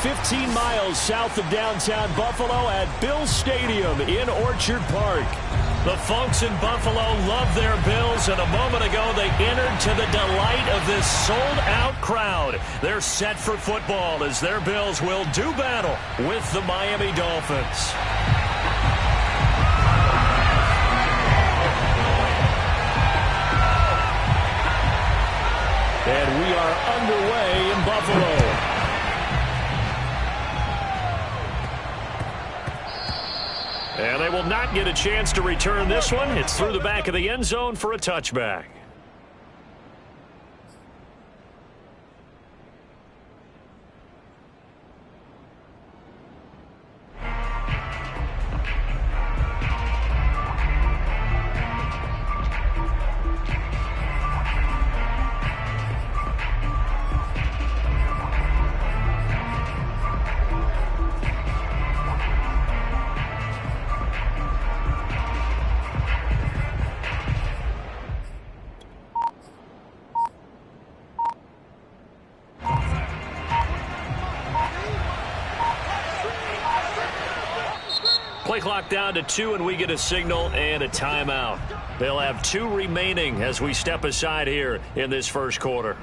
15 miles south of downtown Buffalo at Bills Stadium in Orchard Park. The folks in Buffalo love their Bills, and a moment ago they entered to the delight of this sold-out crowd. They're set for football as their Bills will do battle with the Miami Dolphins. And we are underway in Buffalo. And they will not get a chance to return this one. It's through the back of the end zone for a touchback. Play clock down to 2, and we get a signal and a timeout. They'll have 2 remaining as we step aside here in this first quarter.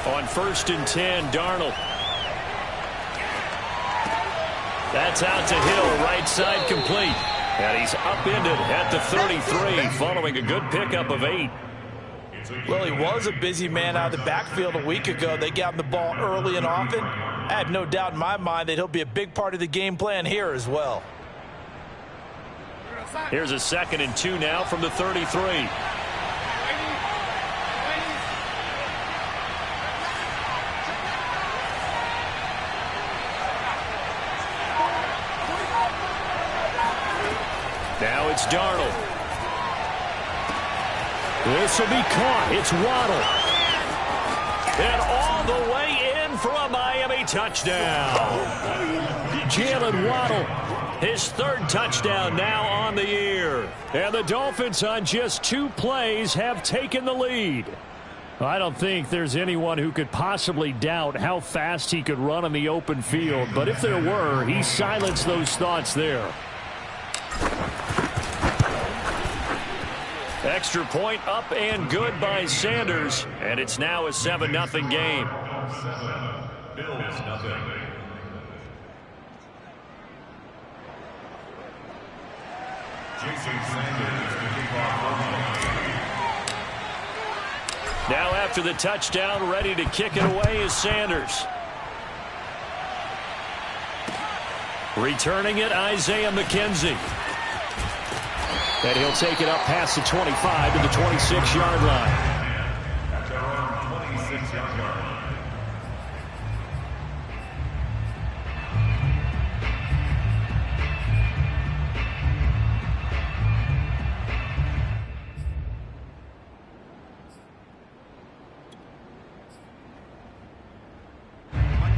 On 1st and 10, Darnold. That's out to Hill, right side complete. And he's upended at the 33 following a good pickup of 8. Well, he was a busy man out of the backfield a week ago. They got him the ball early and often. I have no doubt in my mind that he'll be a big part of the game plan here as well. Here's a 2nd and 2 now from the 33. Now it's Darnold. This will be caught. It's Waddle. And all the way in for a Miami touchdown. Jalen Waddle, his 3rd touchdown now on the year. And the Dolphins on just 2 plays have taken the lead. I don't think there's anyone who could possibly doubt how fast he could run on the open field. But if there were, he silenced those thoughts there. Extra point up and good by Sanders, and it's now a 7-0 game. Now after the touchdown, ready to kick it away is Sanders. Returning it, Isaiah McKenzie. And he'll take it up past the 25 to the 26-yard line.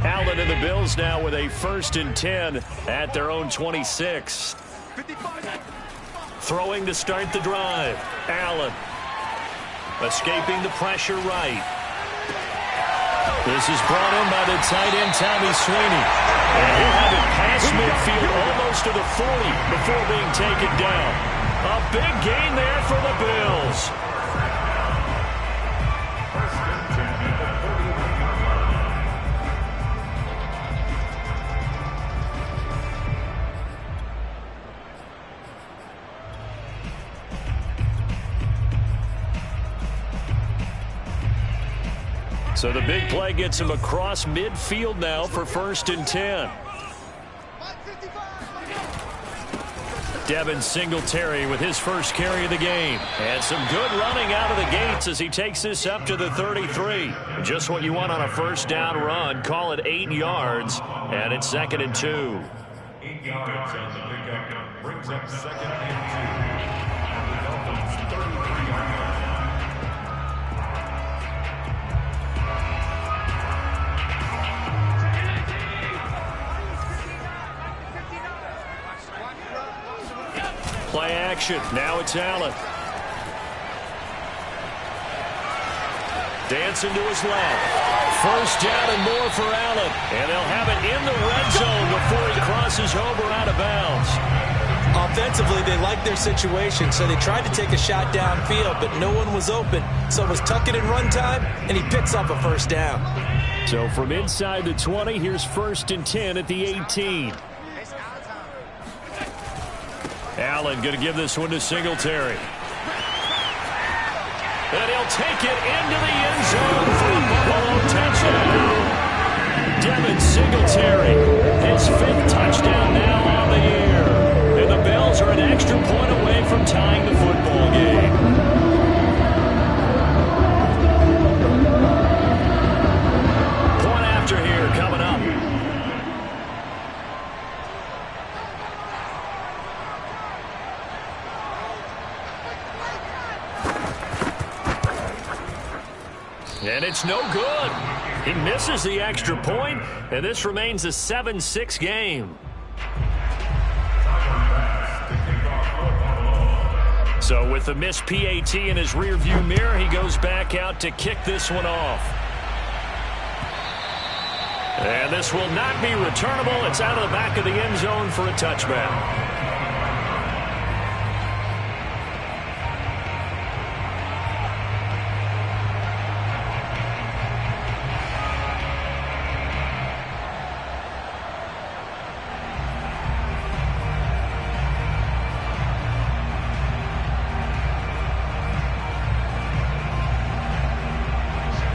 Allen and the Bills now with a 1st and 10 at their own 26. Throwing to start the drive. Allen. Escaping the pressure right. This is brought in by the tight end, Tommy Sweeney. And he'll have it past midfield almost to the 40 before being taken down. A big gain there for the Bills. So the big play gets him across midfield now for 1st and 10. Devin Singletary with his first carry of the game. And some good running out of the gates as he takes this up to the 33. Just what you want on a first down run. Call it 8 yards. And it's 2nd and 2. 8 yards on the pickup. Brings up 2nd and 2. The Dolphins 33-yard line. Play action. Now it's Allen. Dancing to his left. First down and more for Allen. And they'll have it in the red zone before he crosses over out of bounds. Offensively, they liked their situation, so they tried to take a shot downfield, but no one was open. So it was tuck it and run time, and he picks up a first down. So from inside the 20, here's 1st and 10 at the 18. Allen going to give this one to Singletary. And he'll take it into the end zone for a Buffalo touchdown. Devin Singletary, his 5th touchdown now on the year. And the Bills are an extra point away from tying the football game. Point after here coming up. And it's no good. He misses the extra point, and this remains a 7-6 game. So with the missed PAT in his rearview mirror, he goes back out to kick this one off. And this will not be returnable. It's out of the back of the end zone for a touchback.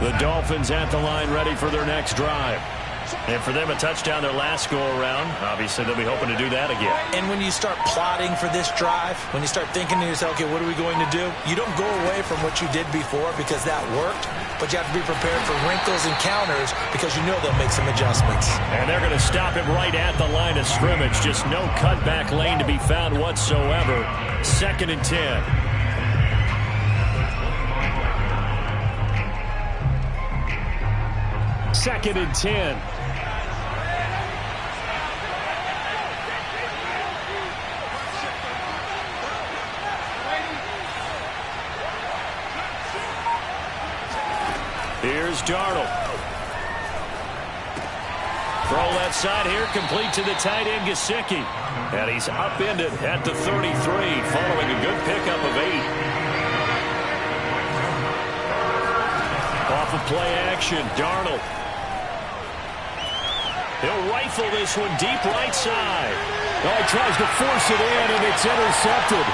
The Dolphins at the line ready for their next drive. And for them, a touchdown their last go-around. Obviously, they'll be hoping to do that again. And when you start plotting for this drive, when you start thinking to yourself, okay, what are we going to do? You don't go away from what you did before because that worked, but you have to be prepared for wrinkles and counters because you know they'll make some adjustments. And they're going to stop him right at the line of scrimmage. Just no cutback lane to be found whatsoever. 2nd and 10. 2nd and 10. Here's Darnold. Throw left side here, complete to the tight end, Gesicki. And he's upended at the 33, following a good pickup of 8. Off of play action, Darnold. He'll rifle this one deep right side. Oh, he tries to force it in, and it's intercepted.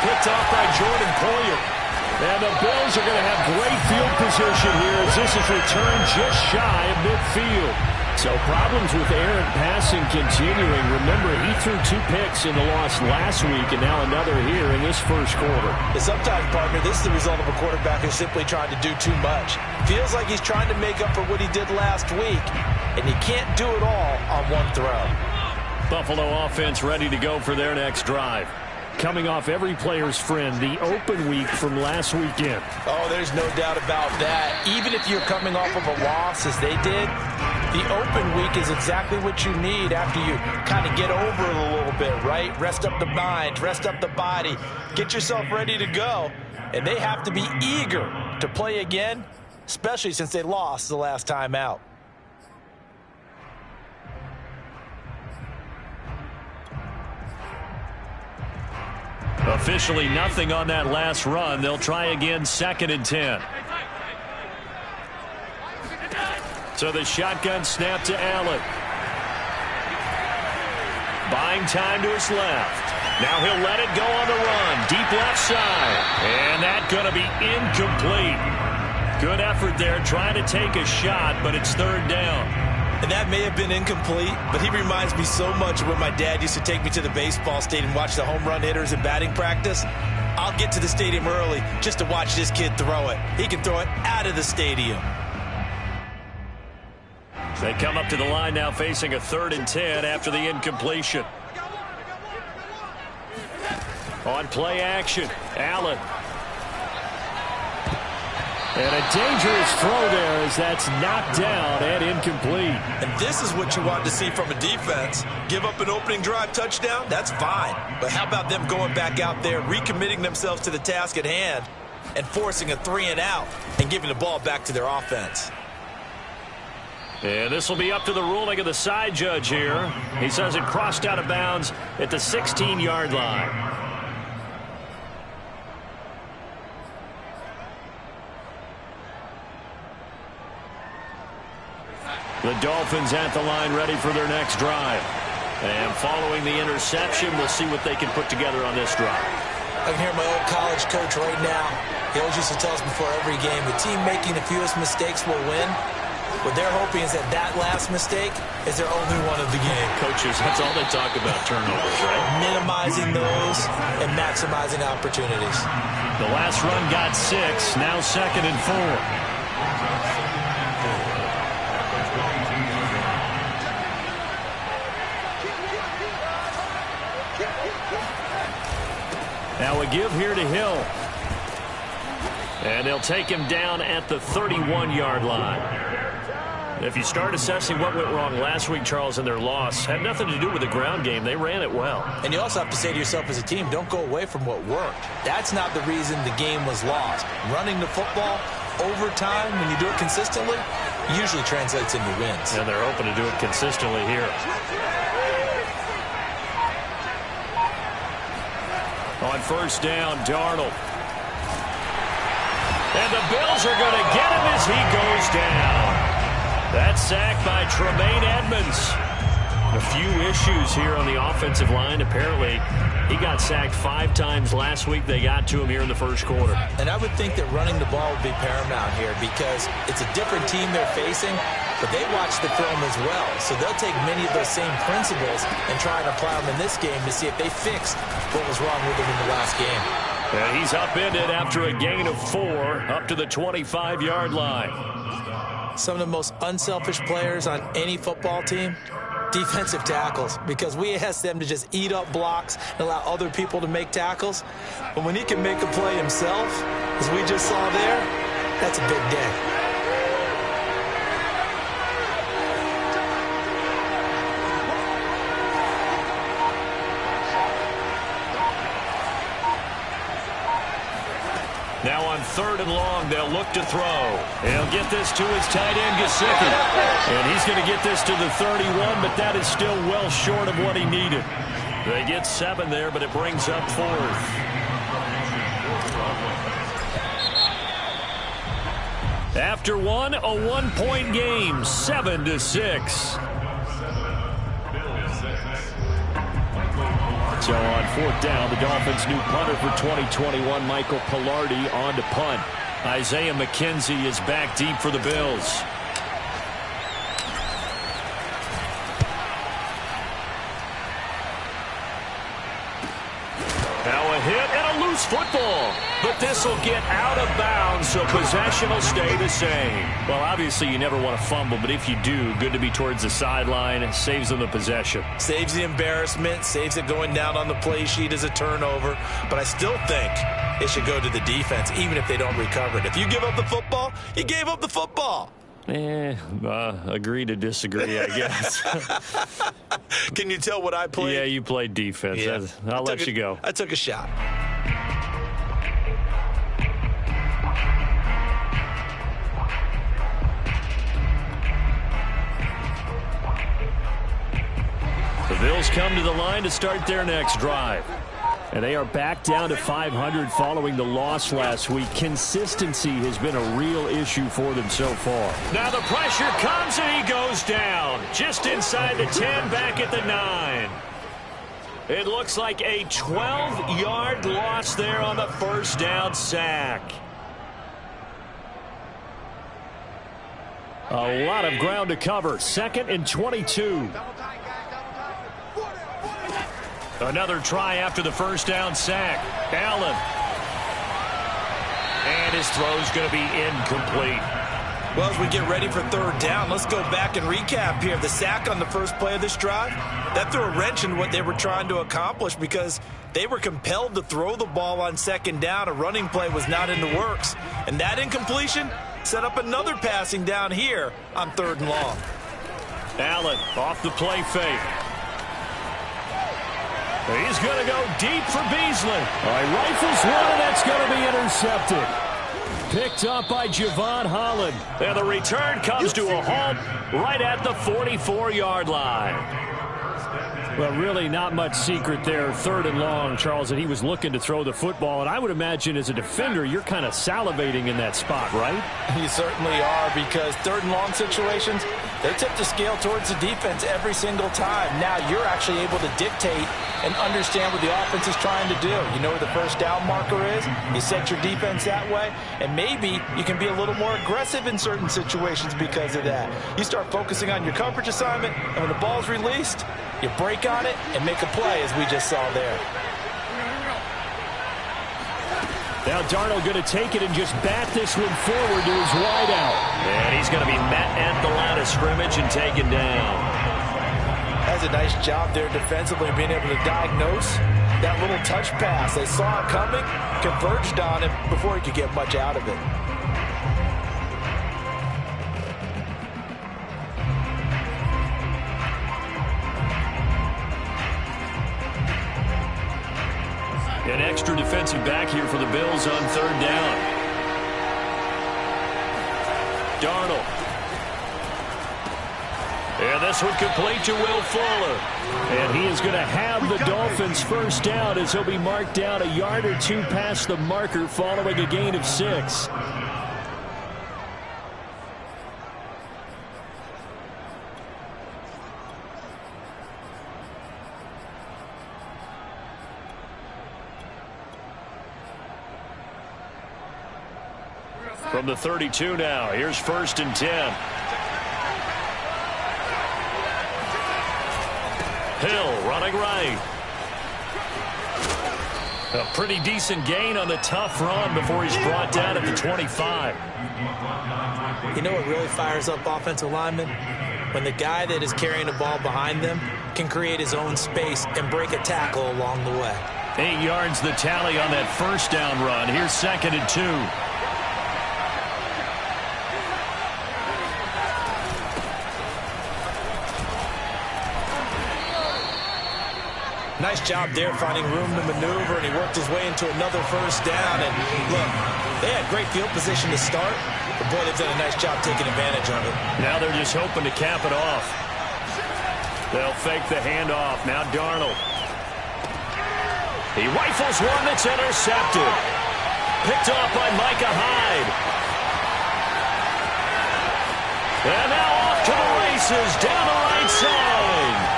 Picked off by Jordan Poyer. And the Bills are going to have great field position here as this is returned just shy of midfield. So problems with errant passing continuing. Remember, he threw 2 picks in the loss last week and now another here in this first quarter. And sometimes, partner, this is the result of a quarterback who's simply trying to do too much. Feels like he's trying to make up for what he did last week, and you can't do it all on one throw. Buffalo offense ready to go for their next drive. Coming off every player's friend, the open week from last weekend. Oh, there's no doubt about that. Even if you're coming off of a loss as they did, the open week is exactly what you need after you kind of get over it a little bit, right? Rest up the mind, rest up the body, get yourself ready to go. And they have to be eager to play again, especially since they lost the last time out. Officially nothing on that last run. They'll try again, 2nd and 10. So the shotgun snap to Allen. Buying time to his left. Now he'll let it go on the run. Deep left side. And that's going to be incomplete. Good effort there trying to take a shot, but it's 3rd down. And that may have been incomplete, but he reminds me so much of when my dad used to take me to the baseball stadium and watch the home run hitters in batting practice. I'll get to the stadium early just to watch this kid throw it. He can throw it out of the stadium. They come up to the line now facing a 3rd and 10 after the incompletion. On play action, Allen. And a dangerous throw there as that's knocked down and incomplete. And this is what you want to see from a defense. Give up an opening drive touchdown, that's fine. But how about them going back out there, recommitting themselves to the task at hand, and forcing a 3-and-out and giving the ball back to their offense. And this will be up to the ruling of the side judge here. He says it crossed out of bounds at the 16-yard line. The Dolphins at the line ready for their next drive. And following the interception, we'll see what they can put together on this drive. I can hear my old college coach right now. He always used to tell us before every game, the team making the fewest mistakes will win. What they're hoping is that last mistake is their only one of the game. Coaches, that's all they talk about, turnovers, right? Minimizing those and maximizing opportunities. The last run got 6, now 2nd and 4. Now a give here to Hill. And they'll take him down at the 31-yard line. If you start assessing what went wrong last week, Charles, in their loss, had nothing to do with the ground game. They ran it well. And you also have to say to yourself as a team, don't go away from what worked. That's not the reason the game was lost. Running the football over time, when you do it consistently, usually translates into wins. And they're hoping to do it consistently here. On first down, Darnold. And the Bills are going to get him as he goes down. That's sacked by Tremaine Edmonds. A few issues here on the offensive line. Apparently, he got sacked 5 times last week. They got to him here in the first quarter. And I would think that running the ball would be paramount here because it's a different team they're facing, but they watch the film as well. So they'll take many of those same principles and try and apply them in this game to see if they fixed what was wrong with them in the last game. And he's upended after a gain of 4 up to the 25-yard line. Some of the most unselfish players on any football team, defensive tackles, because we ask them to just eat up blocks and allow other people to make tackles. But when he can make a play himself, as we just saw there, that's a big day. Now on 3rd and long, they'll look to throw. He'll get this to his tight end, Gesicki. And he's going to get this to the 31, but that is still well short of what he needed. They get 7 there, but it brings up 4th. After one, a 1-point game, 7-6. So on 4th down, the Dolphins' new punter for 2021, Michael Pilardi, on to punt. Isaiah McKenzie is back deep for the Bills. Now a hit and a loose football. But this will get out of bounds, so possession will stay the same. Well, obviously you never want to fumble, but if you do, good to be towards the sideline. It saves them the possession. Saves the embarrassment, saves it going down on the play sheet as a turnover. But I still think it should go to the defense, even if they don't recover it. If you give up the football, you gave up the football. Agree to disagree, I guess. Can you tell what I played? Yeah, you played defense. Yeah. I'll let you go. I took a shot. The Bills come to the line to start their next drive. And they are back down to 500 following the loss last week. Consistency has been a real issue for them so far. Now the pressure comes and he goes down. Just inside the 10, back at the 9. It looks like a 12-yard loss there on the first down sack. A lot of ground to cover. 2nd and 22. Another try after the first down sack. Allen. And his throw's going to be incomplete. Well, as we get ready for 3rd down, let's go back and recap here. The sack on the first play of this drive, that threw a wrench in what they were trying to accomplish because they were compelled to throw the ball on 2nd down. A running play was not in the works. And that incompletion set up another passing down here on 3rd and long. Allen off the play fake. He's going to go deep for Beasley. All right, rifles one, and that's going to be intercepted. Picked up by Javon Holland. And the return comes to a halt right at the 44-yard line. Well, really not much secret there. 3rd and long, Charles, and he was looking to throw the football. And I would imagine as a defender, you're kind of salivating in that spot, right? You certainly are, because 3rd and long situations, they tip the scale towards the defense every single time. Now you're actually able to dictate and understand what the offense is trying to do. You know where the first down marker is. You set your defense that way, and maybe you can be a little more aggressive in certain situations because of that. You start focusing on your coverage assignment, and when the ball's released, you break on it and make a play, as we just saw there. Now Darnold going to take it and just bat this one forward to his wide out. And he's going to be met at the line of scrimmage and taken down. That's a nice job there defensively, being able to diagnose that little touch pass. They saw it coming, converged on it before he could get much out of it. An extra defensive back here for the Bills on 3rd down. Darnold. And this one complete to Will Fuller. And he is going to have the Dolphins first down as he'll be marked down a yard or two past the marker following a gain of 6. From the 32 now, here's 1st and 10. Hill running right. A pretty decent gain on the tough run before he's brought down at the 25. You know what really fires up offensive linemen? When the guy that is carrying the ball behind them can create his own space and break a tackle along the way. 8 yards the tally on that first down run. Here's 2nd and 2. Nice job there finding room to maneuver, and he worked his way into another first down. And look, they had great field position to start, but boy, they've done a nice job taking advantage of it. Now they're just hoping to cap it off. They'll fake the handoff. Now Darnold. He rifles one that's intercepted. Picked off by Micah Hyde. And now off to the races down the right side.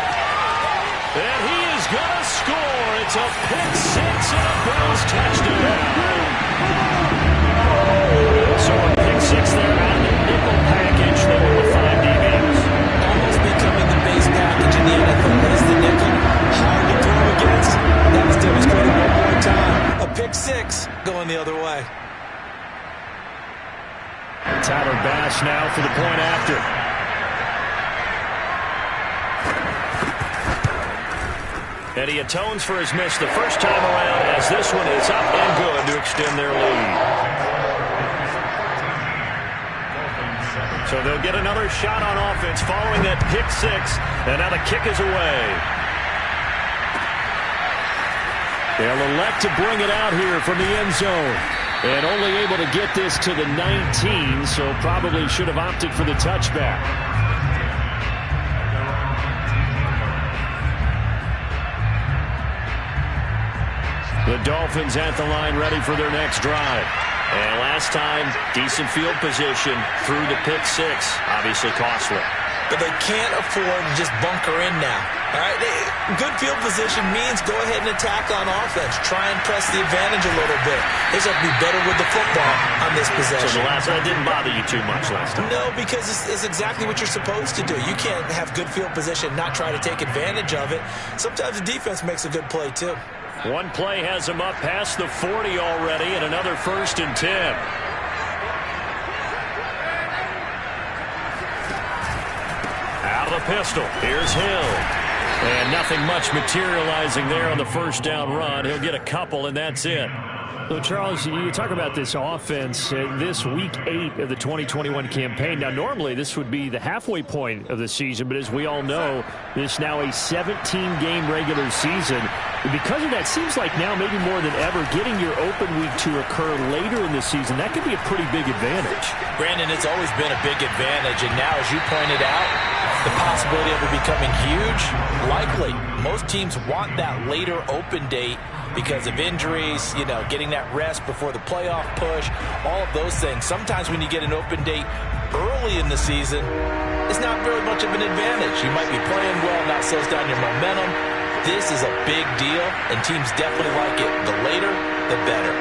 And he is going to score. It's a pick 6 and a Bills touchdown. So a pick 6 there out of the nickel package there with 5 DBs. Almost becoming the base package in the NFL is the nickel. Hard to throw against. That was demonstrated one more time. A pick 6 going the other way. Tyler Bass now for the point after. And he atones for his miss the first time around as this one is up and good to extend their lead. So they'll get another shot on offense following that pick 6. And now the kick is away. They'll elect to bring it out here from the end zone. And only able to get this to the 19, so probably should have opted for the touchback. The Dolphins at the line ready for their next drive. And last time, decent field position through the pick 6. Obviously costly. But they can't afford to just bunker in now. All right, good field position means go ahead and attack on offense. Try and press the advantage a little bit. They just have to be better with the football on the this possession. So that didn't bother you too much last time? No, because it's exactly what you're supposed to do. You can't have good field position, not try to take advantage of it. Sometimes the defense makes a good play, too. One play has him up past the 40 already, and another 1st and 10. Out of the pistol. Here's Hill. And nothing much materializing there on the first down run. He'll get a couple, and that's it. So, Charles, you talk about this offense, this Week 8 of the 2021 campaign. Now, normally this would be the halfway point of the season, but as we all know, this now a 17-game regular season. Because of that, seems like now maybe more than ever, getting your open week to occur later in the season, that could be a pretty big advantage. Brandon, it's always been a big advantage, and now, as you pointed out, the possibility of it becoming huge, likely. Most teams want that later open date because of injuries, you know, getting that rest before the playoff push, all of those things. Sometimes when you get an open date early in the season, it's not very much of an advantage. You might be playing well, not slows down your momentum. This is a big deal, and teams definitely like it. The later, the better.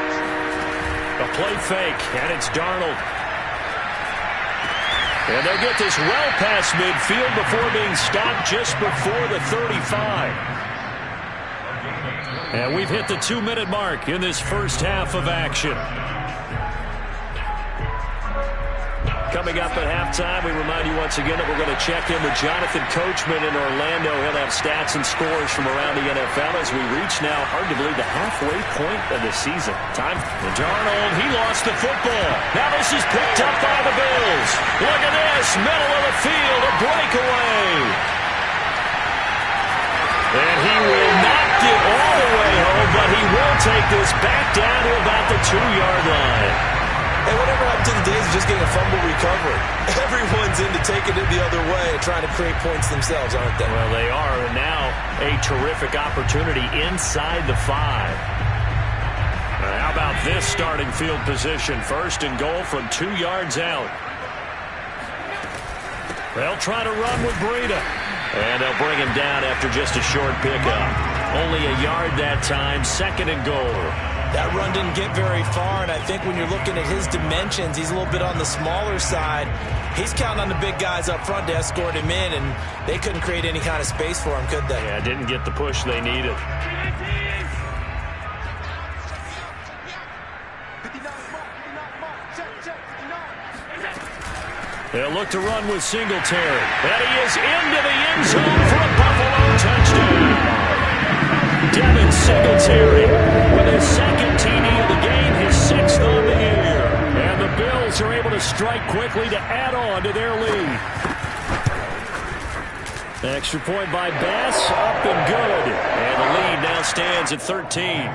A play fake, and it's Darnold. And they'll get this well past midfield before being stopped just before the 35. And we've hit the 2-minute mark in this first half of action. Coming up at halftime, we remind you once again that we're going to check in with Jonathan Coachman in Orlando. He'll have stats and scores from around the NFL as we reach now, hard to believe, the halfway point of the season. Time for Darnold. He lost the football. Now this is picked up by the Bills. Look at this. Middle of the field. A breakaway. And he will not get all the way home, but he will take this back down to about the 2-yard line. And whatever happened to the days of just getting a fumble recovery? Everyone's into taking it the other way and trying to create points themselves, aren't they? Well, they are. And now a terrific opportunity inside the 5. How about this starting field position? 1st and goal from 2 yards out. They'll try to run with Breida. And they'll bring him down after just a short pickup. Only a yard that time. 2nd and goal. That run didn't get very far, and I think when you're looking at his dimensions, he's a little bit on the smaller side. He's counting on the big guys up front to escort him in, and they couldn't create any kind of space for him, could they? Yeah, didn't get the push they needed. They'll look to run with Singletary. And he is into the end zone for a Buffalo touchdown. Devin Singletary with his 2nd TD of the game, his 6th on the year. And the Bills are able to strike quickly to add on to their lead. Extra point by Bass, up and good. And the lead now stands at 13.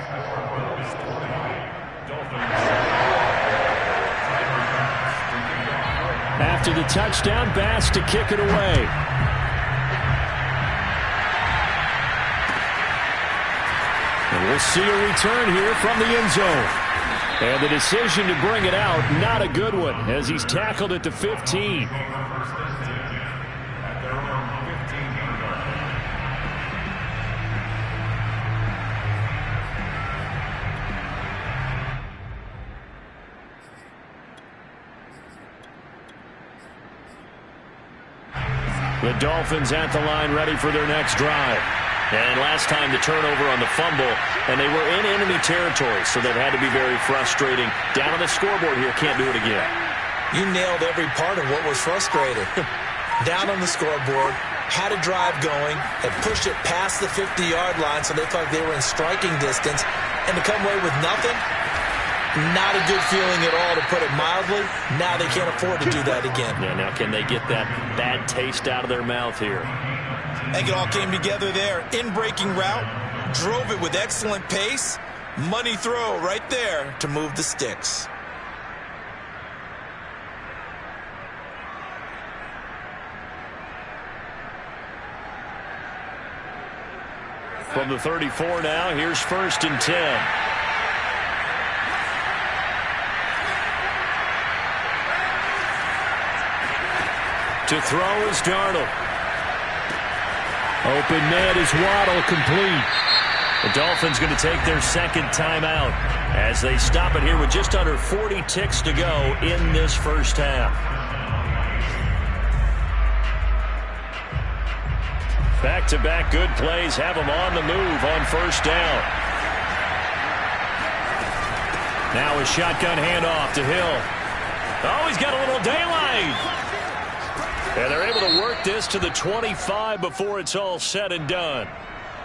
After the touchdown, Bass to kick it away. And we'll see a return here from the end zone. And the decision to bring it out, not a good one, as he's tackled at the 15. The Dolphins at the line, ready for their next drive. And last time the turnover on the fumble, and they were in enemy territory, so that had to be very frustrating. Down on the scoreboard here, can't do it again. You nailed every part of what was frustrating. Down on the scoreboard, had a drive going, had pushed it past the 50-yard line, so they thought they were in striking distance, and to come away with nothing, not a good feeling at all, to put it mildly. Now they can't afford to do that again. Yeah, now can they get that bad taste out of their mouth here? I think it all came together there. In-breaking route, drove it with excellent pace. Money throw right there to move the sticks. From the 34 now, here's 1st and 10. To throw is Darnold. Open man is Waddle, complete. The Dolphins going to take their 2nd timeout. As they stop it here with just under 40 ticks to go in this first half. Back-to-back good plays have them on the move on first down. Now a shotgun handoff to Hill. Oh, he's got a little daylight. And they're able to work this to the 25 before it's all said and done.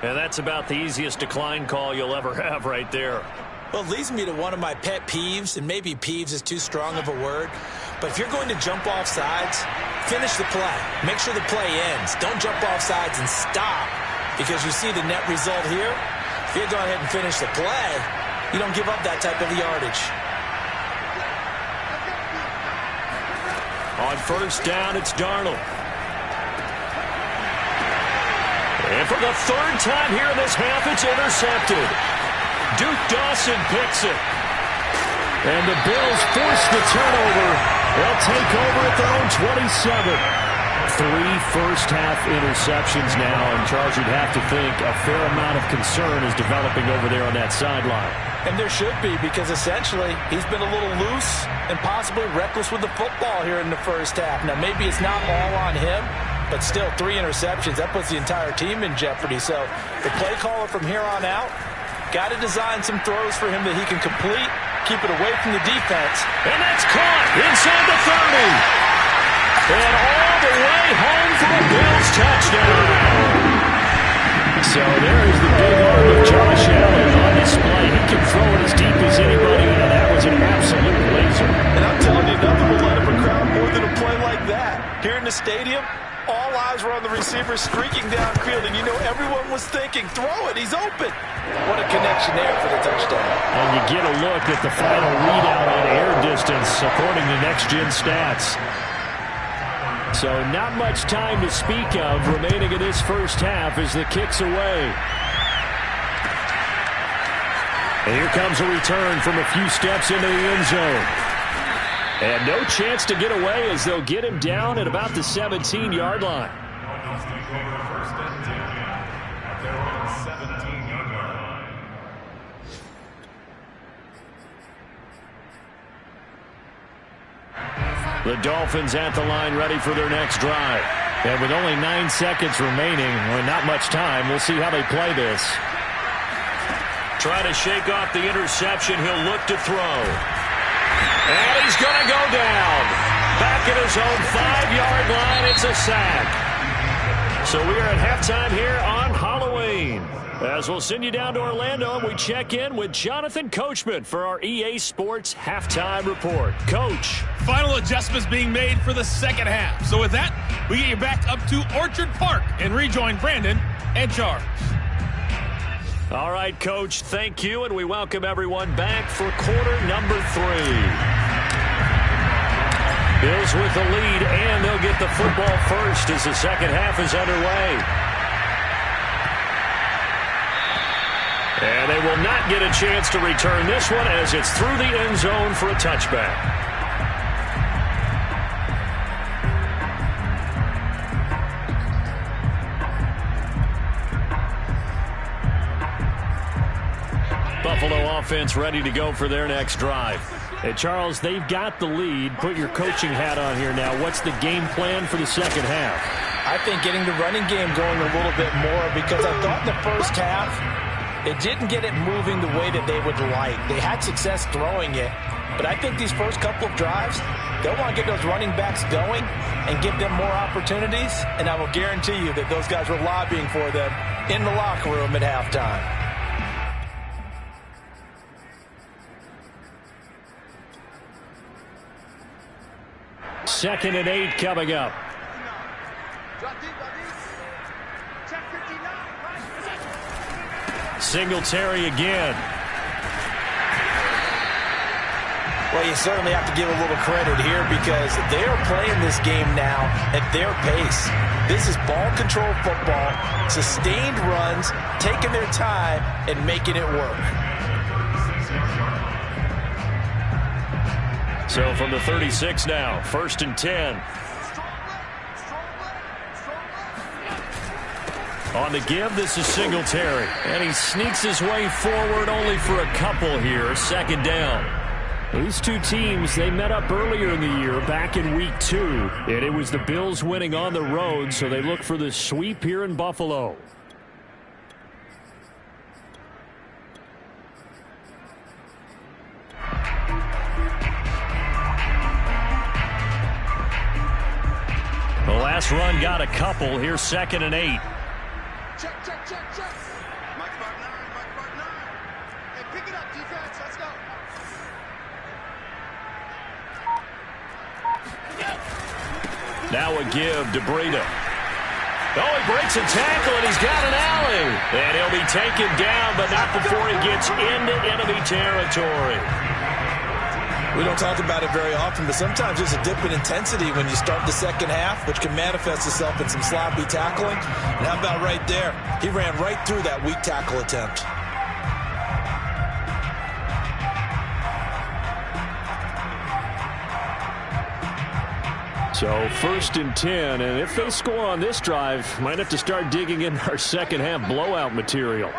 And that's about the easiest decline call you'll ever have right there. Well, it leads me to one of my pet peeves, and maybe peeves is too strong of a word, but if you're going to jump off sides, finish the play. Make sure the play ends. Don't jump off sides and stop, because you see the net result here. If you go ahead and finish the play, you don't give up that type of yardage. On first down, it's Darnold. And for the third time here in this half, it's intercepted. Duke Dawson picks it. And the Bills force the turnover. They'll take over at their own 27. 3 first-half interceptions now, and Charles, you'd have to think a fair amount of concern is developing over there on that sideline. And there should be, because essentially he's been a little loose and possibly reckless with the football here in the first half. Now, maybe it's not all on him, but still 3 interceptions. That puts the entire team in jeopardy. So the play caller from here on out got to design some throws for him that he can complete, keep it away from the defense. And that's caught inside the 30. And all the way home for a Bills touchdown. So there is the big arm of Josh Allen on display. He can throw it as deep as anybody, and that was an absolute laser. And I'm telling you, nothing will let up a crowd more than a play like that. Here in the stadium, all eyes were on the receiver streaking downfield, and you know everyone was thinking, throw it, he's open. What a connection there for the touchdown. And you get a look at the final readout on air distance according to next-gen stats. So not much time to speak of remaining in this first half as the kick's away. And here comes a return from a few steps into the end zone. And no chance to get away as they'll get him down at about the 17-yard line. The Dolphins at the line ready for their next drive. And with only 9 seconds remaining, well, not much time, we'll see how they play this. Try to shake off the interception. He'll look to throw. And he's going to go down. Back at his own 5-yard line. It's a sack. So we are at halftime here on Halloween. As we'll send you down to Orlando, and we check in with Jonathan Coachman for our EA Sports Halftime Report. Coach. Final adjustments being made for the second half. So with that, we get you back up to Orchard Park and rejoin Brandon and Charles. All right, Coach, thank you, and we welcome everyone back for quarter number 3. Bills with the lead, and they'll get the football first as the second half is underway. And they will not get a chance to return this one as it's through the end zone for a touchback. Buffalo offense ready to go for their next drive. Hey, Charles, they've got the lead. Put your coaching hat on here now. What's the game plan for the second half? I think getting the running game going a little bit more, because I thought in the first half it didn't get it moving the way that they would like. They had success throwing it, but I think these first couple of drives, they'll want to get those running backs going and give them more opportunities, and I will guarantee you that those guys were lobbying for them in the locker room at halftime. Second and 8 coming up. Singletary again. Well, you certainly have to give a little credit here, because they are playing this game now at their pace. This is ball control football, sustained runs, taking their time and making it work. So from the 36 now, 1st and 10. On the give, this is Singletary. And he sneaks his way forward only for a couple here. Second down. These two teams, they met up earlier in the year, back in Week 2. And it was the Bills winning on the road, so they look for the sweep here in Buffalo. The last run got a couple. Here's 2nd and 8. Check. Mike Mark 9. Hey, pick it up, defense. Let's go. Now a give to Breida. Oh, he breaks a tackle, and he's got an alley. And he'll be taken down, but not before he gets into enemy territory. We don't talk about it very often, but sometimes there's a dip in intensity when you start the second half, which can manifest itself in some sloppy tackling. And how about right there? He ran right through that weak tackle attempt. So 1st and 10, and if they score on this drive, might have to start digging in our second half blowout material.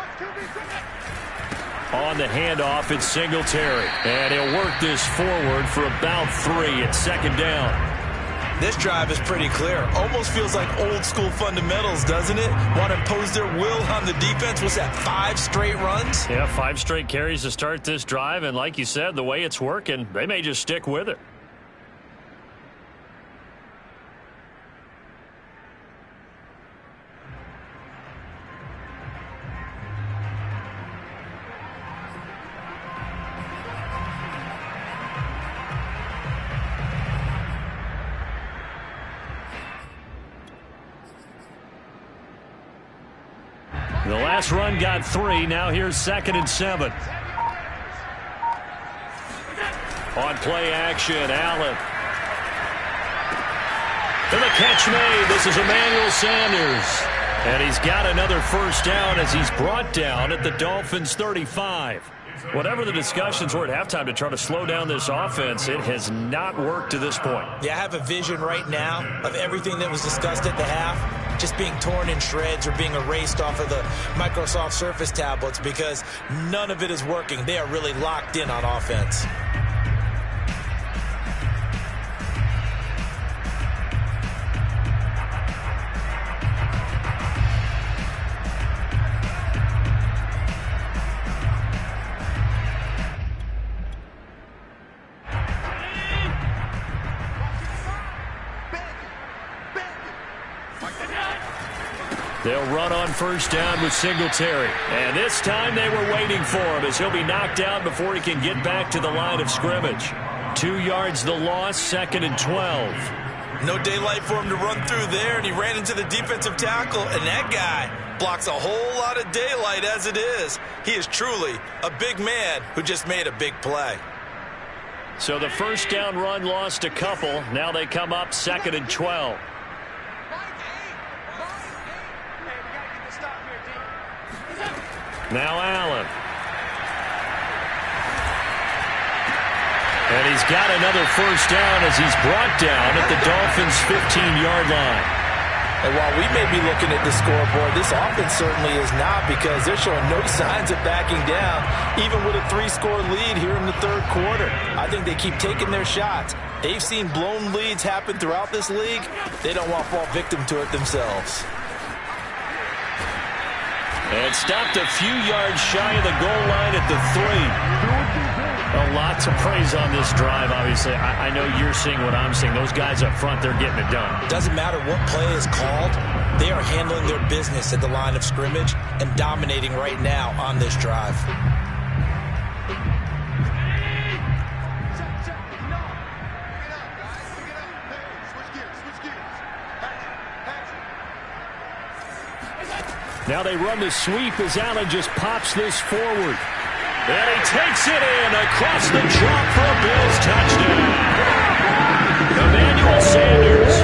On the handoff, it's Singletary. And he'll work this forward for about 3 at 2nd down. This drive is pretty clear. Almost feels like old school fundamentals, doesn't it? Want to impose their will on the defense. What's that, 5 straight runs? Yeah, 5 straight carries to start this drive. And like you said, the way it's working, they may just stick with it. The last run got 3. Now here's 2nd and 7. On play action, Allen. And the catch made. This is Emmanuel Sanders. And he's got another first down as he's brought down at the Dolphins' 35. Whatever the discussions were at halftime to try to slow down this offense, it has not worked to this point. Yeah, I have a vision right now of everything that was discussed at the half just being torn in shreds or being erased off of the Microsoft Surface tablets because none of it is working. They are really locked in on offense. They'll run on first down with Singletary. And this time they were waiting for him as he'll be knocked down before he can get back to the line of scrimmage. 2 yards the loss, 2nd and 12. No daylight for him to run through there, and he ran into the defensive tackle, and that guy blocks a whole lot of daylight as it is. He is truly a big man who just made a big play. So the first down run lost a couple. Now they come up 2nd and 12. Now Allen. And he's got another first down as he's brought down at the Dolphins' 15-yard line. And while we may be looking at the scoreboard, this offense certainly is not because they're showing no signs of backing down, even with a 3-score lead here in the third quarter. I think they keep taking their shots. They've seen blown leads happen throughout this league. They don't want to fall victim to it themselves. And stopped a few yards shy of the goal line at the 3. Well, lots of praise on this drive, obviously. I know you're seeing what I'm seeing. Those guys up front, they're getting it done. Doesn't matter what play is called. They are handling their business at the line of scrimmage and dominating right now on this drive. Now they run the sweep as Allen just pops this forward. And he takes it in across the chalk for a Bills touchdown. Emmanuel Sanders,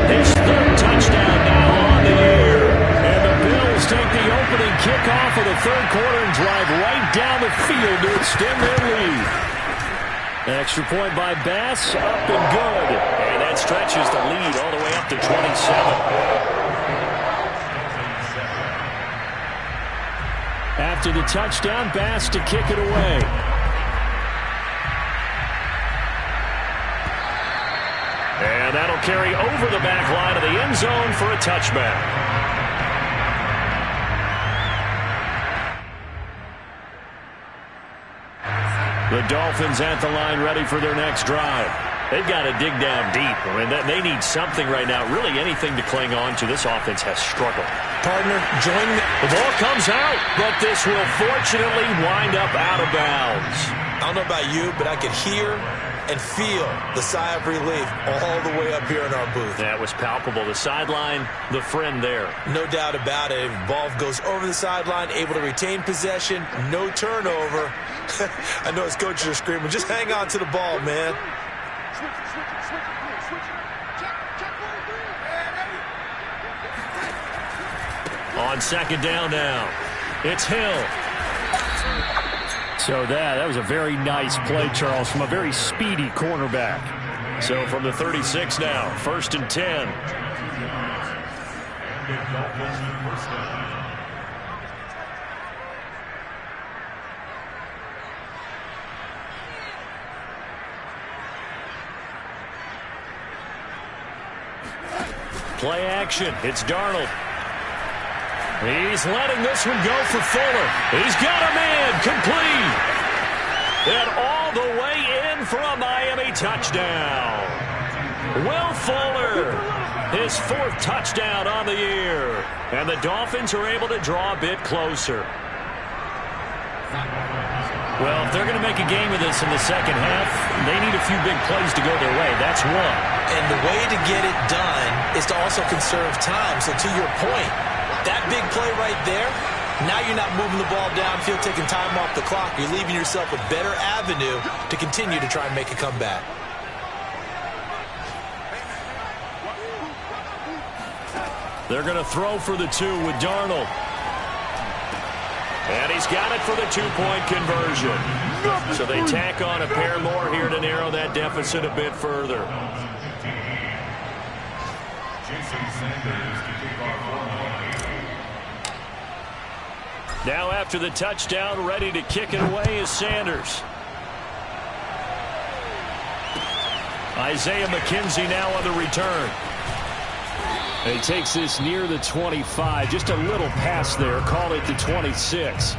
his 3rd touchdown now on the year. And the Bills take the opening kickoff of the third quarter and drive right down the field to extend their lead. Extra point by Bass, up and good. And that stretches the lead all the way up to 27. After the touchdown, Bass to kick it away. And that'll carry over the back line of the end zone for a touchback. The Dolphins at the line ready for their next drive. They've got to dig down deep. I mean, they need something right now, really anything to cling on to. This offense has struggled. Partner, join me. The ball comes out, but this will fortunately wind up out of bounds. I don't know about you, but I could hear and feel the sigh of relief all the way up here in our booth. That was palpable. The sideline, the friend there. No doubt about it. Ball goes over the sideline, able to retain possession, no turnover. I know his coaches are screaming, just hang on to the ball, man. On second down now, it's Hill. So that was a very nice play, Charles, from a very speedy cornerback. So from the 36 now, 1st and 10. Play action. It's Darnold. He's letting this one go for Fuller. He's got a man complete. And all the way in for a Miami touchdown. Will Fuller, his 4th touchdown on the year. And the Dolphins are able to draw a bit closer. Well, if they're going to make a game of this in the second half, they need a few big plays to go their way. That's one. And the way to get it done is to also conserve time. So to your point, that big play right there, now you're not moving the ball downfield, taking time off the clock. You're leaving yourself a better avenue to continue to try and make a comeback. They're going to throw for the 2 with Darnold. And he's got it for the 2-point conversion. So they tack on a pair more here to narrow that deficit a bit further. Now after the touchdown, ready to kick it away is Sanders. Isaiah McKenzie now on the return. And he takes this near the 25. Just a little pass there. Call it the 26.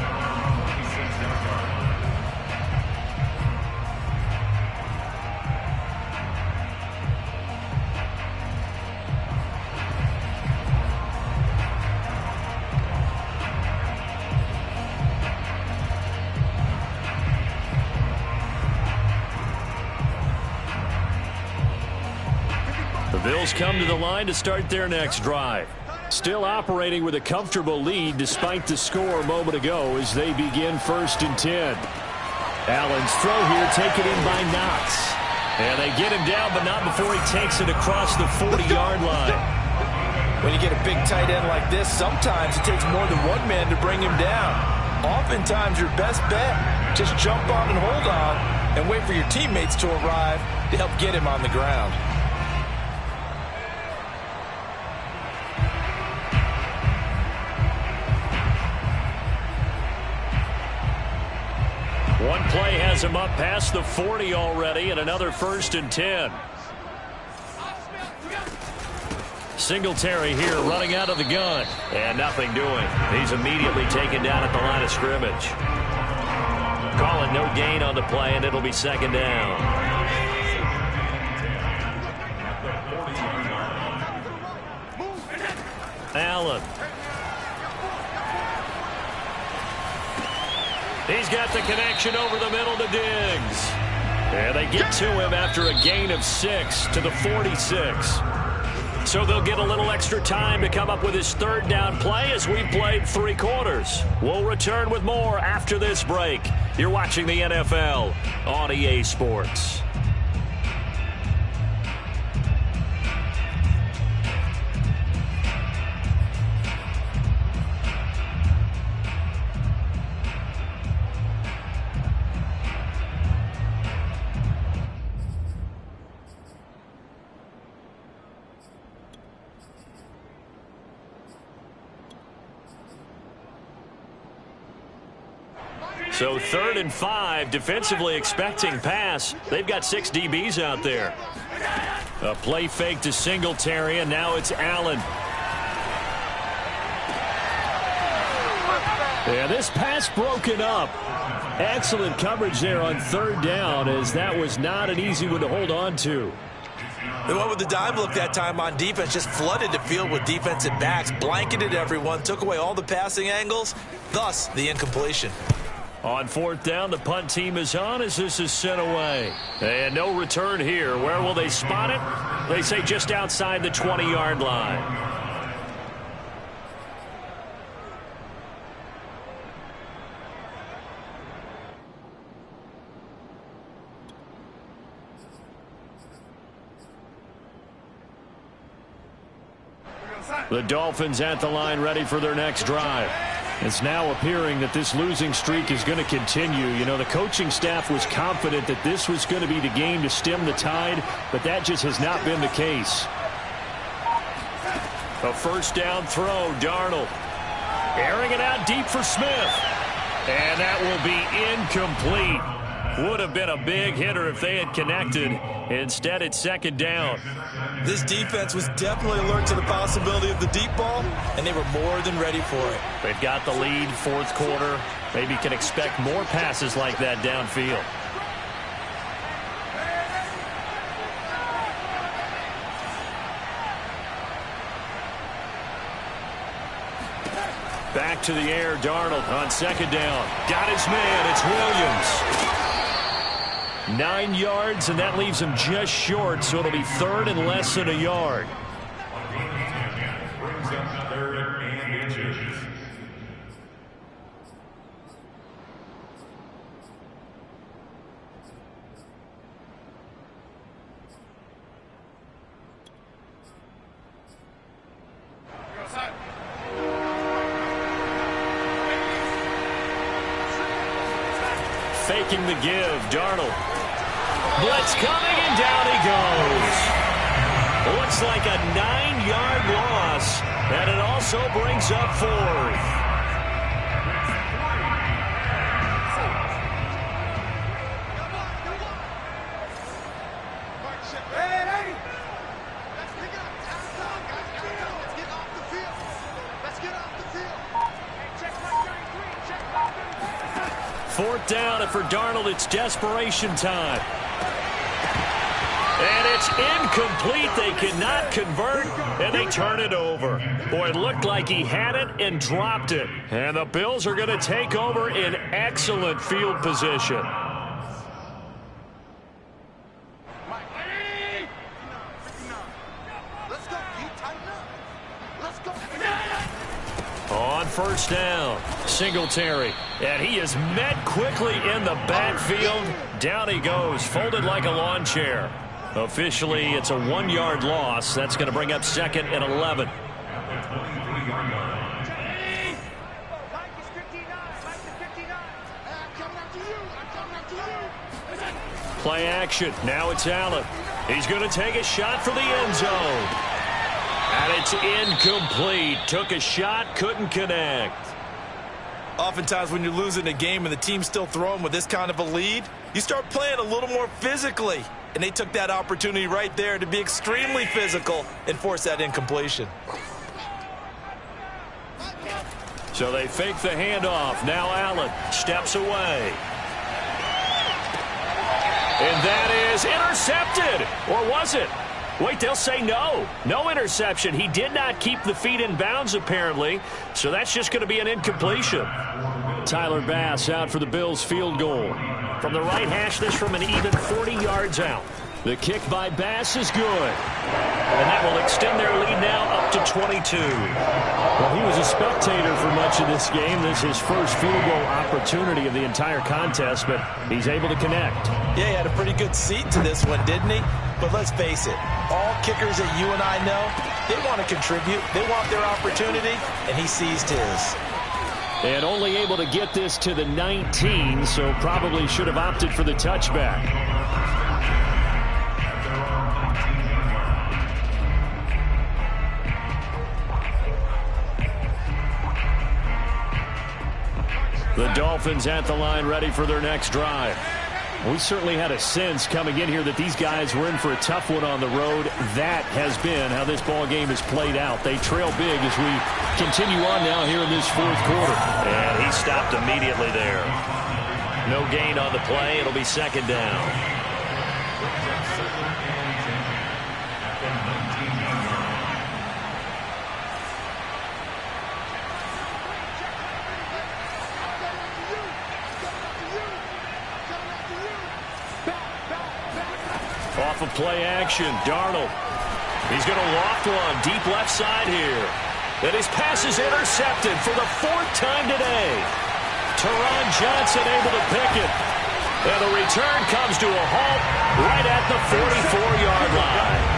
Bills come to the line to start their next drive. Still operating with a comfortable lead despite the score a moment ago as they begin 1st and 10. Allen's throw here taken in by Knox. And they get him down, but not before he takes it across the 40-yard line. When you get a big tight end like this, sometimes it takes more than one man to bring him down. Oftentimes your best bet, just jump on and hold on and wait for your teammates to arrive to help get him on the ground. One play has him up past the 40 already, and another 1st and 10. Singletary here running out of the gun. And nothing doing. He's immediately taken down at the line of scrimmage. Calling no gain on the play, and it'll be 2nd down. Allen. He's got the connection over the middle to Diggs. And they get to him after a gain of 6 to the 46. So they'll get a little extra time to come up with his 3rd down play as we played 3 quarters. We'll return with more after this break. You're watching the NFL on EA Sports. So 3rd and 5, defensively expecting pass. They've got 6 DBs out there. A play fake to Singletary, and now it's Allen. Yeah, this pass broken up. Excellent coverage there on 3rd down, as that was not an easy one to hold on to. They went with the dime look that time on defense, just flooded the field with defensive backs, blanketed everyone, took away all the passing angles, thus the incompletion. On 4th down, the punt team is on as this is sent away. And no return here. Where will they spot it? They say just outside the 20-yard line. The Dolphins at the line, ready for their next drive. It's now appearing that this losing streak is going to continue. You know, the coaching staff was confident that this was going to be the game to stem the tide, but that just has not been the case. A 1st down throw, Darnold. Airing it out deep for Smith. And that will be incomplete. Would have been a big hitter if they had connected. Instead, it's 2nd down. This defense was definitely alert to the possibility of the deep ball, and they were more than ready for it. They've got the lead, 4th quarter. Maybe can expect more passes like that downfield. Back to the air, Darnold on 2nd down. Got his man, it's Williams. 9 yards, and that leaves him just short, so it'll be 3rd and less than a yard. Brings up 3rd and inches. Faking the give, Darnold. Blitz coming, and down he goes. Looks like a 9-yard loss, and it also brings up 4th. Down, and for Darnold, it's desperation time. And it's incomplete. They cannot convert, and they turn it over. Boy, it looked like he had it and dropped it. And the Bills are going to take over in excellent field position. On 1st down, Singletary, and he is met quickly in the backfield. Down he goes, folded like a lawn chair. Officially, it's a 1-yard loss. That's going to bring up 2nd and 11. Play action. Now it's Allen. He's going to take a shot for the end zone. And it's incomplete. Took a shot, couldn't connect. Oftentimes when you're losing a game and the team's still throwing with this kind of a lead, you start playing a little more physically. And they took that opportunity right there to be extremely physical and force that incompletion. So they fake the handoff. Now Allen steps away. And that is intercepted. Or was it? Wait, they'll say no. No interception. He did not keep the feet in bounds, apparently. So that's just going to be an incompletion. Tyler Bass out for the Bills field goal. From the right hash, this from an even 40 yards out. The kick by Bass is good. And that will extend their lead now up to 22. Well, he was a spectator for much of this game. This is his first field goal opportunity of the entire contest, but he's able to connect. Yeah, he had a pretty good seat to this one, didn't he? But let's face it, all kickers that you and I know, they want to contribute. They want their opportunity, and he seized his. And only able to get this to the 19, so probably should have opted for the touchback. The Dolphins at the line, ready for their next drive. We certainly had a sense coming in here that these guys were in for a tough one on the road. That has been how this ball game has played out. They trail big as we continue on now here in this fourth quarter. And he stopped immediately there. No gain on the play. It'll be second down. Off of play action, Darnold. He's going to loft one deep left side here. And his pass is intercepted for the fourth time today. Teron Johnson able to pick it. And the return comes to a halt right at the 44-yard line.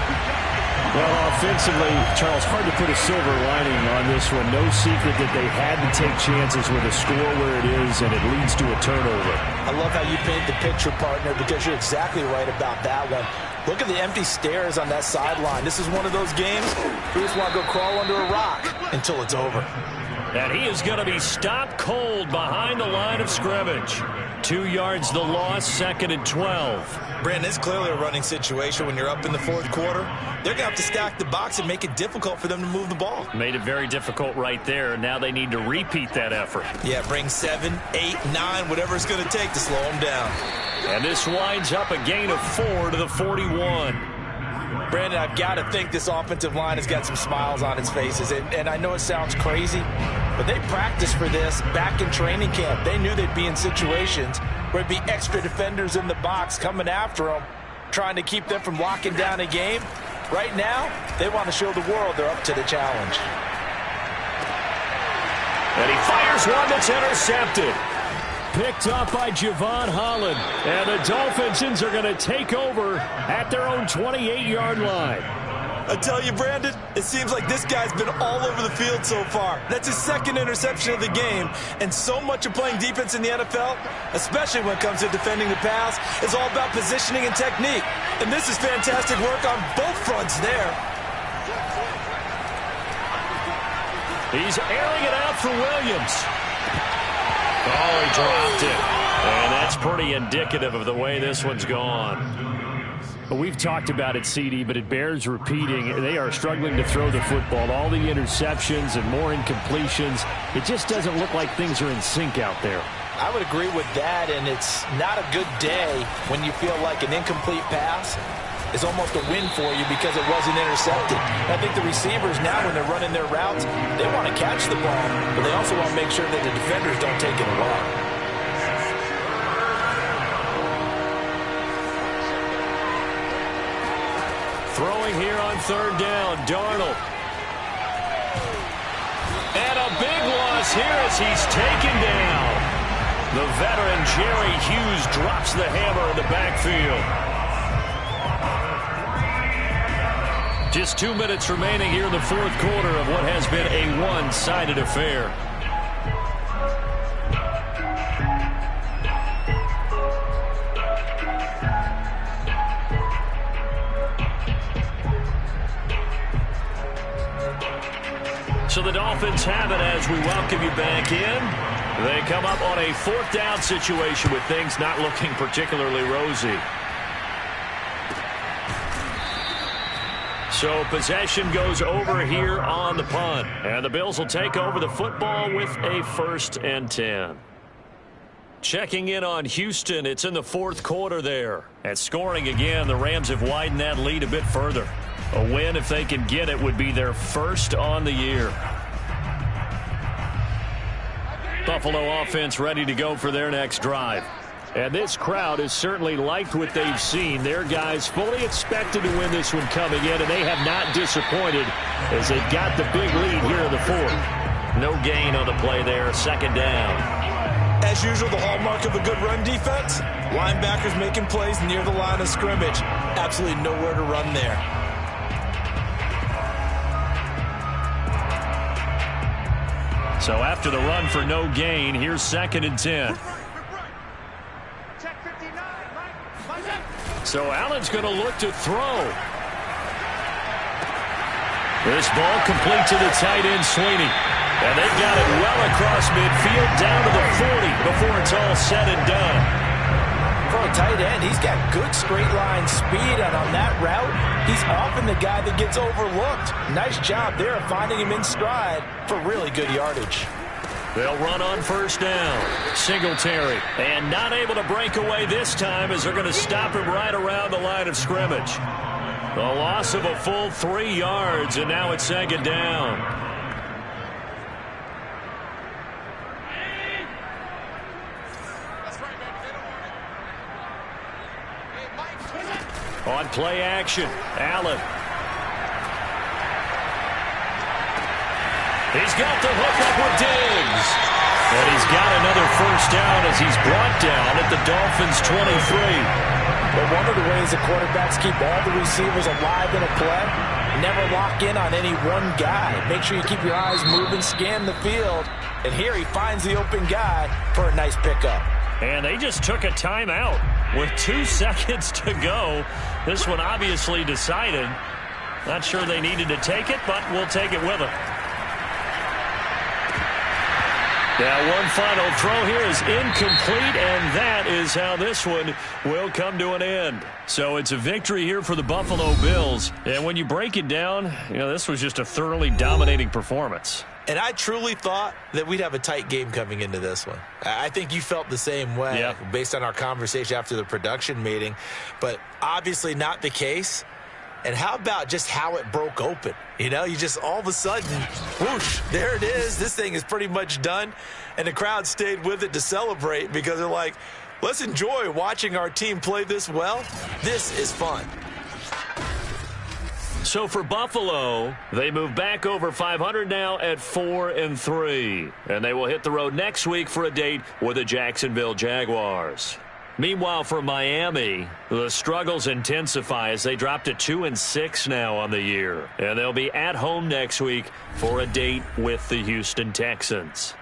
Well, offensively, Charles, hard to put a silver lining on this one. No secret that they had to take chances with a score where it is, and it leads to a turnover. I love how you paint the picture, partner, because you're exactly right about that one. Look at the empty stares on that sideline. This is one of those games where you just want to go crawl under a rock until it's over. And he is going to be stopped cold behind the line of scrimmage. 2 yards the loss, second and 12. Brandon, it's clearly a running situation when you're up in the fourth quarter. They're going to have to stack the box and make it difficult for them to move the ball. Made it very difficult right there. Now they need to repeat that effort. Yeah, bring 7, 8, 9, whatever it's going to take to slow them down. And this winds up a gain of 4 to the 41. Brandon, I've got to think this offensive line has got some smiles on its faces. And I know it sounds crazy, but they practiced for this back in training camp. They knew they'd be in situations where it'd be extra defenders in the box coming after them, trying to keep them from locking down a game. Right now, they want to show the world they're up to the challenge. And he fires one that's intercepted. Picked up by Javon Holland. And the Dolphins are going to take over at their own 28-yard line. I tell you, Brandon, it seems like this guy's been all over the field so far. That's his second interception of the game. And so much of playing defense in the NFL, especially when it comes to defending the pass, is all about positioning and technique. And this is fantastic work on both fronts there. He's airing it out for Williams. Oh, he dropped it. And that's pretty indicative of the way this one's gone. We've talked about it, CD, but it bears repeating. They are struggling to throw the football. All the interceptions and more incompletions. It just doesn't look like things are in sync out there. I would agree with that, and it's not a good day when you feel like an incomplete pass is almost a win for you because it wasn't intercepted. I think the receivers now, when they're running their routes, they want to catch the ball, but they also want to make sure that the defenders don't take it away. Throwing here on third down, Darnold. And a big loss here as he's taken down. The veteran Jerry Hughes drops the hammer in the backfield. Just 2 minutes remaining here in the fourth quarter of what has been a one-sided affair. So the Dolphins have it as we welcome you back in. They come up on a fourth down situation with things not looking particularly rosy. So possession goes over here on the punt. And the Bills will take over the football with a 1st and 10. Checking in on Houston, it's in the fourth quarter there. And scoring again, the Rams have widened that lead a bit further. A win, if they can get it, would be their first on the year. Buffalo offense ready to go for their next drive. And this crowd has certainly liked what they've seen. Their guys fully expected to win this one coming in, and they have not disappointed as they've got the big lead here in the fourth. No gain on the play there, second down. As usual, the hallmark of a good run defense, linebackers making plays near the line of scrimmage. Absolutely nowhere to run there. So after the run for no gain, here's 2nd and 10. So Allen's going to look to throw. This ball complete to the tight end, Sweeney. And they've got it well across midfield, down to the 40 before it's all said and done. For a tight end, he's got good straight line speed, and on that route, he's often the guy that gets overlooked. Nice job there of finding him in stride for really good yardage. They'll run on first down. Singletary. And not able to break away this time as they're going to stop him right around the line of scrimmage. The loss of a full 3 yards, and now it's second down. On play action, Allen. He's got the hook up with Diggs. And he's got another first down as he's brought down at the Dolphins' 23. But one of the ways the quarterbacks keep all the receivers alive in a play, never lock in on any one guy. Make sure you keep your eyes moving, scan the field. And here he finds the open guy for a nice pickup. And they just took a timeout with 2 seconds to go. This one obviously decided. Not sure they needed to take it, but we'll take it with them. Now, one final throw here is incomplete, and that is how this one will come to an end. So it's a victory here for the Buffalo Bills. And when you break it down, this was just a thoroughly dominating performance. And I truly thought that we'd have a tight game coming into this one. I think you felt the same way based on our conversation after the production meeting, but obviously not the case. And how about just how it broke open? You just all of a sudden, whoosh, there it is. This thing is pretty much done. And the crowd stayed with it to celebrate because they're like, let's enjoy watching our team play this well. This is fun. So for Buffalo, they move back over 500 now at 4-3. And they will hit the road next week for a date with the Jacksonville Jaguars. Meanwhile, for Miami, the struggles intensify as they drop to 2-6 now on the year. And they'll be at home next week for a date with the Houston Texans.